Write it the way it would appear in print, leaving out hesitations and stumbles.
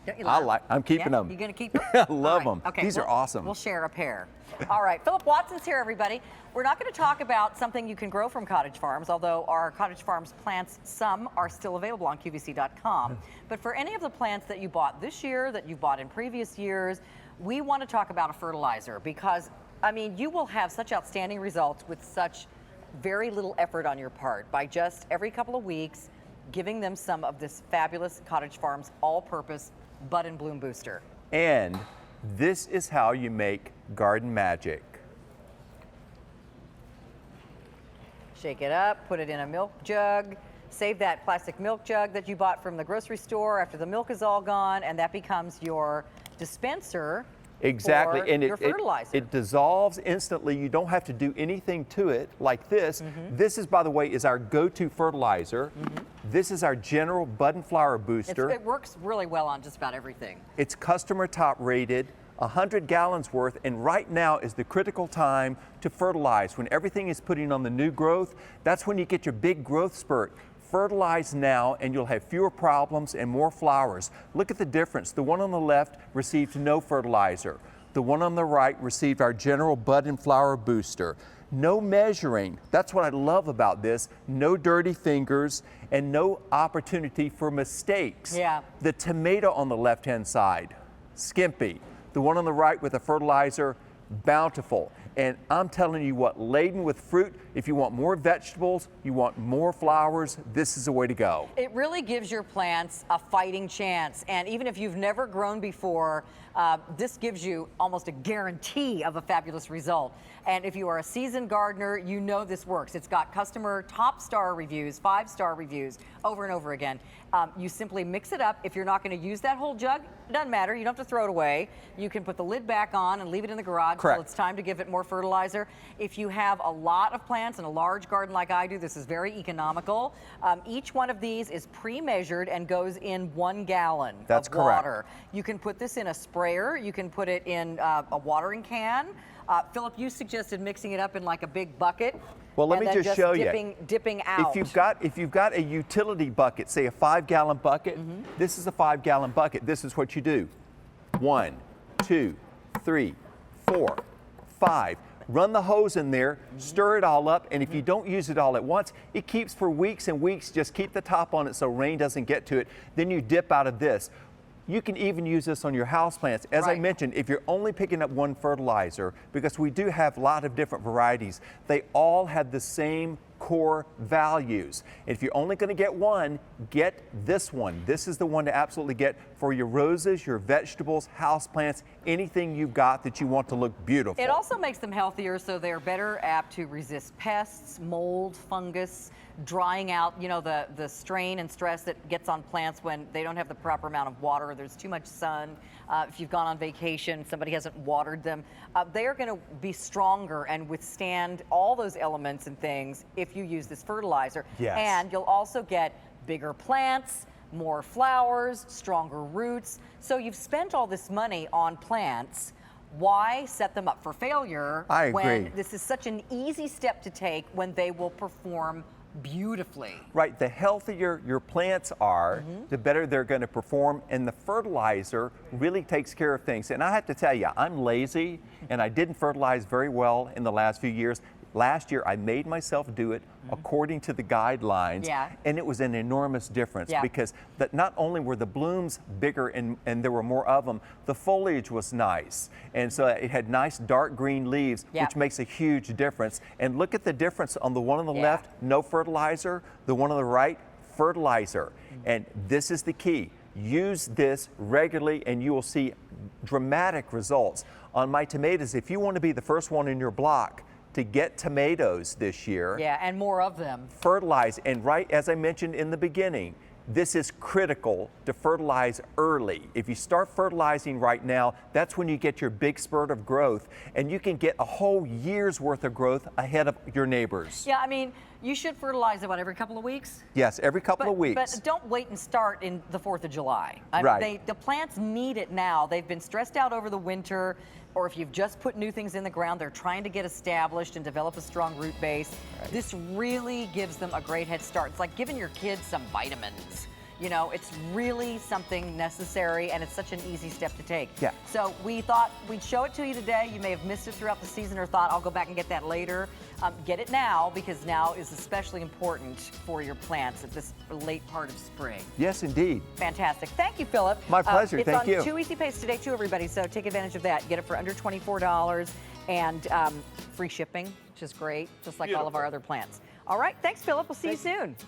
Don't you love I'm keeping them. You gonna keep them? I love All right. them. Okay, These are awesome. We'll share a pair. All right, Philip Watson's here, everybody. We're not going to talk about something you can grow from Cottage Farms, although our Cottage Farms plants, some are still available on QVC.com. But for any of the plants that you bought this year, that you bought in previous years, we want to talk about a fertilizer because, I mean, you will have such outstanding results with such very little effort on your part by just every couple of weeks giving them some of this fabulous Cottage Farms all-purpose bud and bloom booster. And this is how you make garden magic. Shake it up, put it in a milk jug, save that plastic milk jug that you bought from the grocery store after the milk is all gone, and that becomes your dispenser. Exactly, and your fertilizer. it dissolves instantly. You don't have to do anything to it like this. This is, by the way, is our go-to fertilizer. This is our general bud and flower booster. It works really well on just about everything. It's customer top rated, 100 gallons worth, and right now is the critical time to fertilize. When everything is putting on the new growth, that's when you get your big growth spurt. Fertilize now and you'll have fewer problems and more flowers. Look at the difference. The one on the left received no fertilizer. The one on the right received our general bud and flower booster. No measuring. That's what I love about this. No dirty fingers and no opportunity for mistakes. Yeah. The tomato on the left-hand side, skimpy. The one on the right with the fertilizer, bountiful. And I'm telling you what, laden with fruit, if you want more vegetables, you want more flowers, this is the way to go. It really gives your plants a fighting chance. And even if you've never grown before, this gives you almost a guarantee of a fabulous result. And if you are a seasoned gardener, you know this works. It's got customer top star reviews, 5-star reviews over and over again. You simply mix it up. If you're not going to use that whole jug, it doesn't matter. You don't have to throw it away. You can put the lid back on and leave it in the garage until it's time to give it more fertilizer. If you have a lot of plants and a large garden like I do, this is very economical. Each one of these is pre-measured and goes in 1 gallon of water. You can put this in a sprayer. You can put it in a watering can. Philip, you suggested mixing it up in like a big bucket. Well, let me just show you. Dipping out. If you've got a utility bucket, say a 5-gallon bucket, this is a 5-gallon bucket. This is what you do. 1, 2, 3, 4, 5. Run the hose in there, stir it all up, and if you don't use it all at once, it keeps for weeks and weeks. Just keep the top on it so rain doesn't get to it. Then you dip out of this. You can even use this on your houseplants. As I mentioned, if you're only picking up one fertilizer, because we do have a lot of different varieties, they all have the same core values. If you're only going to get one, get this one. This is the one to absolutely get for your roses, your vegetables, houseplants, anything you've got that you want to look beautiful. It also makes them healthier, so they're better apt to resist pests, mold, fungus, drying out, you know, the strain and stress that gets on plants when they don't have the proper amount of water, or there's too much sun. If you've gone on vacation, somebody hasn't watered them, they are going to be stronger and withstand all those elements and things if you use this fertilizer. Yes. And you'll also get bigger plants, more flowers, stronger roots. So you've spent all this money on plants. Why set them up for failure when this is such an easy step to take when they will perform beautifully? Right, the healthier your plants are, the better they're going to perform, and the fertilizer really takes care of things. And I have to tell you, I'm lazy and I didn't fertilize very well in the last few years. Last year, I made myself do it according to the guidelines, and it was an enormous difference because that not only were the blooms bigger and there were more of them, the foliage was nice. And so it had nice dark green leaves, which makes a huge difference. And look at the difference on the one on the left, no fertilizer, the one on the right, fertilizer. And this is the key. Use this regularly and you will see dramatic results. On my tomatoes, if you want to be the first one in your block to get tomatoes this year. Yeah, and more of them. Fertilize, and right as I mentioned in the beginning, this is critical to fertilize early. If you start fertilizing right now, that's when you get your big spurt of growth, and you can get a whole year's worth of growth ahead of your neighbors. Yeah, I mean, you should fertilize it, what, every couple of weeks? Yes, every couple of weeks. But don't wait and start in the 4th of July. The plants need it now. They've been stressed out over the winter, or if you've just put new things in the ground, they're trying to get established and develop a strong root base. This really gives them a great head start. It's like giving your kids some vitamins. You know, it's really something necessary, and it's such an easy step to take. Yeah. So we thought we'd show it to you today. You may have missed it throughout the season or thought, I'll go back and get that later. Get it now, because now is especially important for your plants at this late part of spring. Yes, indeed. Fantastic. Thank you, Philip. My pleasure. Thank you. It's on 2 Easy Pays today, too, everybody, so take advantage of that. Get it for under $24 and free shipping, which is great, just like all of our other plants. All right, thanks, Philip. We'll see you soon. Yes.